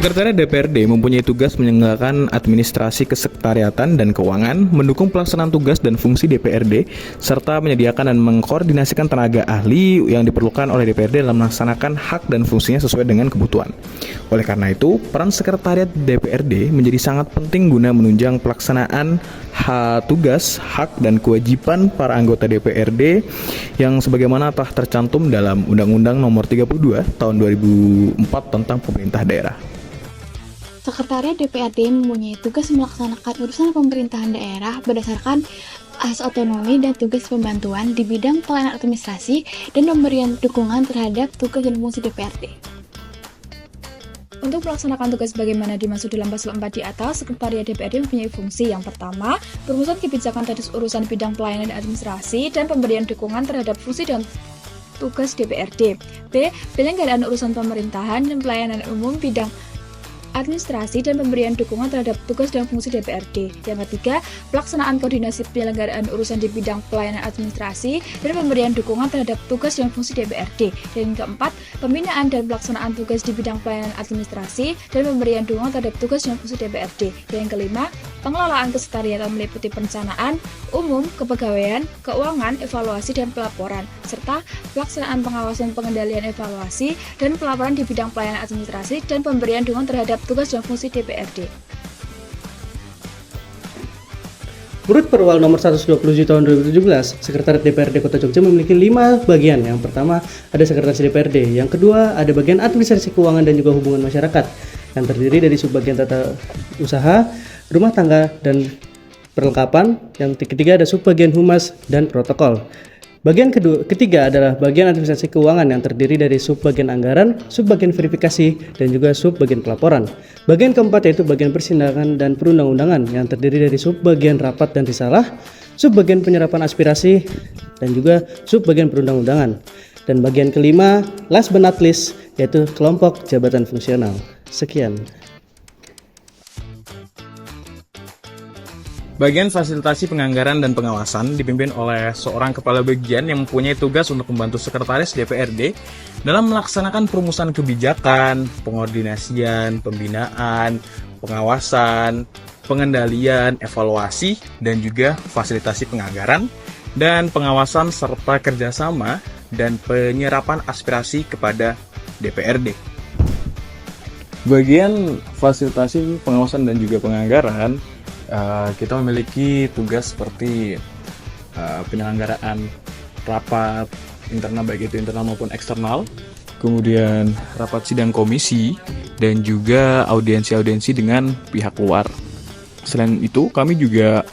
Sekretariat DPRD mempunyai tugas menyelenggarakan administrasi kesekretariatan dan keuangan, mendukung pelaksanaan tugas dan fungsi DPRD, serta menyediakan dan mengkoordinasikan tenaga ahli yang diperlukan oleh DPRD dalam melaksanakan hak dan fungsinya sesuai dengan kebutuhan. Oleh karena itu, peran Sekretariat DPRD menjadi sangat penting guna menunjang pelaksanaan tugas, hak, dan kewajiban para anggota DPRD yang sebagaimana telah tercantum dalam Undang-Undang Nomor 32 Tahun 2004 tentang Pemerintah Daerah. Sekretariat DPRD mempunyai tugas melaksanakan urusan pemerintahan daerah berdasarkan asas otonomi dan tugas pembantuan di bidang pelayanan administrasi dan pemberian dukungan terhadap tugas dan fungsi DPRD. Untuk melaksanakan tugas bagaimana dimaksud dalam pasal 4 di atas, Sekretariat DPRD mempunyai fungsi yang pertama, perumusan kebijakan atas urusan bidang pelayanan dan administrasi dan pemberian dukungan terhadap fungsi dan tugas DPRD. B. Penyelenggaraan urusan pemerintahan dan pelayanan umum bidang administrasi dan pemberian dukungan terhadap tugas dan fungsi DPRD. Yang ketiga, pelaksanaan koordinasi penyelenggaraan urusan di bidang pelayanan administrasi dan pemberian dukungan terhadap tugas dan fungsi DPRD. Dan yang keempat, pembinaan dan pelaksanaan tugas di bidang pelayanan administrasi dan pemberian dukungan terhadap tugas dan fungsi DPRD. Dan yang kelima, pengelolaan kesekretariatan meliputi perencanaan, umum, kepegawaian, keuangan, evaluasi, dan pelaporan, serta pelaksanaan pengawasan pengendalian evaluasi dan pelaporan di bidang pelayanan administrasi dan pemberian dukungan terhadap tugas dan fungsi DPRD. Menurut Perwal nomor 127 tahun 2017, Sekretariat DPRD Kota Jogja memiliki 5 bagian. Yang pertama, ada Sekretaris DPRD. Yang kedua, ada bagian administrasi keuangan dan juga hubungan masyarakat, yang terdiri dari subbagian tata usaha, rumah tangga, dan perlengkapan. Yang ketiga, ada subbagian humas dan protokol. Bagian ketiga adalah bagian administrasi keuangan yang terdiri dari subbagian anggaran, subbagian verifikasi, dan juga subbagian pelaporan. Bagian keempat yaitu bagian persidangan dan perundang-undangan yang terdiri dari subbagian rapat dan risalah, subbagian penyerapan aspirasi, dan juga subbagian perundang-undangan. Dan bagian kelima, last but not least, yaitu kelompok jabatan fungsional. Sekian. Bagian fasilitasi penganggaran dan pengawasan dipimpin oleh seorang kepala bagian yang mempunyai tugas untuk membantu sekretaris DPRD dalam melaksanakan perumusan kebijakan, pengordinasian, pembinaan, pengawasan, pengendalian, evaluasi, dan juga fasilitasi penganggaran dan pengawasan serta kerjasama dan penyerapan aspirasi kepada DPRD. Bagian fasilitasi pengawasan dan juga penganggaran, kita memiliki tugas seperti penyelenggaraan rapat internal, baik itu internal maupun eksternal, kemudian rapat sidang komisi, dan juga audiensi-audiensi dengan pihak luar. Selain itu, kami juga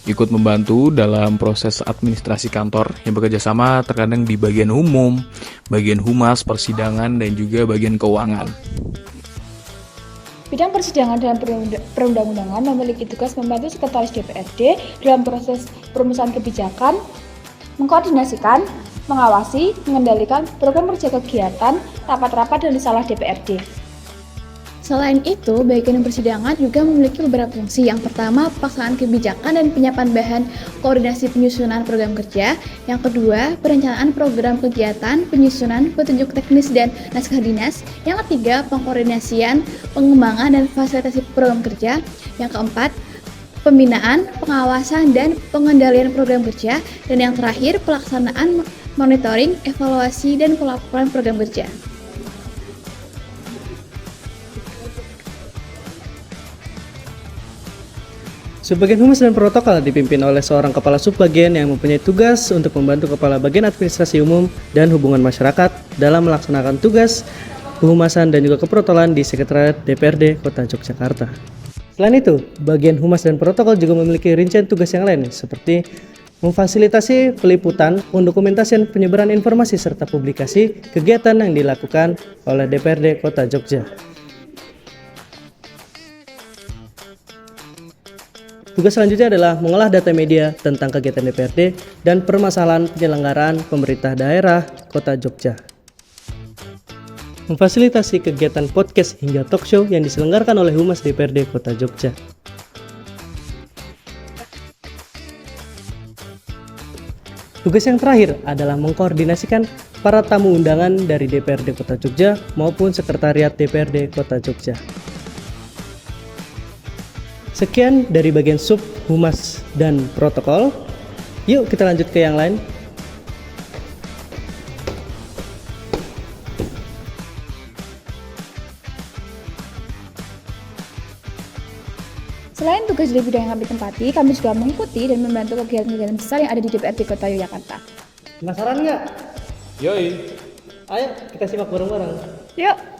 ikut membantu dalam proses administrasi kantor yang bekerja sama terkadang di bagian umum, bagian humas, persidangan, dan juga bagian keuangan. Bidang persidangan dan perundang-undangan memiliki tugas membantu Sekretaris DPRD dalam proses perumusan kebijakan, mengkoordinasikan, mengawasi, mengendalikan program kerja kegiatan, rapat-rapat dan risalah DPRD. Selain itu, bagian persidangan juga memiliki beberapa fungsi. Yang pertama, pelaksanaan kebijakan dan penyiapan bahan koordinasi penyusunan program kerja. Yang kedua, perencanaan program kegiatan, penyusunan, petunjuk teknis dan naskah dinas. Yang ketiga, pengkoordinasian, pengembangan dan fasilitasi program kerja. Yang keempat, pembinaan, pengawasan dan pengendalian program kerja. Dan yang terakhir, pelaksanaan monitoring, evaluasi dan pelaporan program kerja. Subbagian humas dan protokol dipimpin oleh seorang kepala subbagian yang mempunyai tugas untuk membantu kepala bagian administrasi umum dan hubungan masyarakat dalam melaksanakan tugas kehumasan dan juga keprotokolan di Sekretariat DPRD Kota Yogyakarta. Selain itu, bagian humas dan protokol juga memiliki rincian tugas yang lain seperti memfasilitasi peliputan, pendokumentasian penyebaran informasi serta publikasi kegiatan yang dilakukan oleh DPRD Kota Jogja. Tugas selanjutnya adalah mengolah data media tentang kegiatan DPRD dan permasalahan penyelenggaraan pemerintah daerah Kota Jogja. memfasilitasi kegiatan podcast hingga talk show yang diselenggarakan oleh Humas DPRD Kota Jogja. Tugas yang terakhir adalah mengkoordinasikan para tamu undangan dari DPRD Kota Jogja maupun Sekretariat DPRD Kota Jogja. Sekian dari bagian sub, humas, dan protokol. Yuk kita lanjut ke yang lain. Selain tugas dari bidang yang kami tempati, kami juga mengikuti dan membantu kegiatan-kegiatan besar yang ada di DPRD Kota Yogyakarta. Penasaran nggak? Yoi. Ayo kita simak bareng-bareng. Yuk!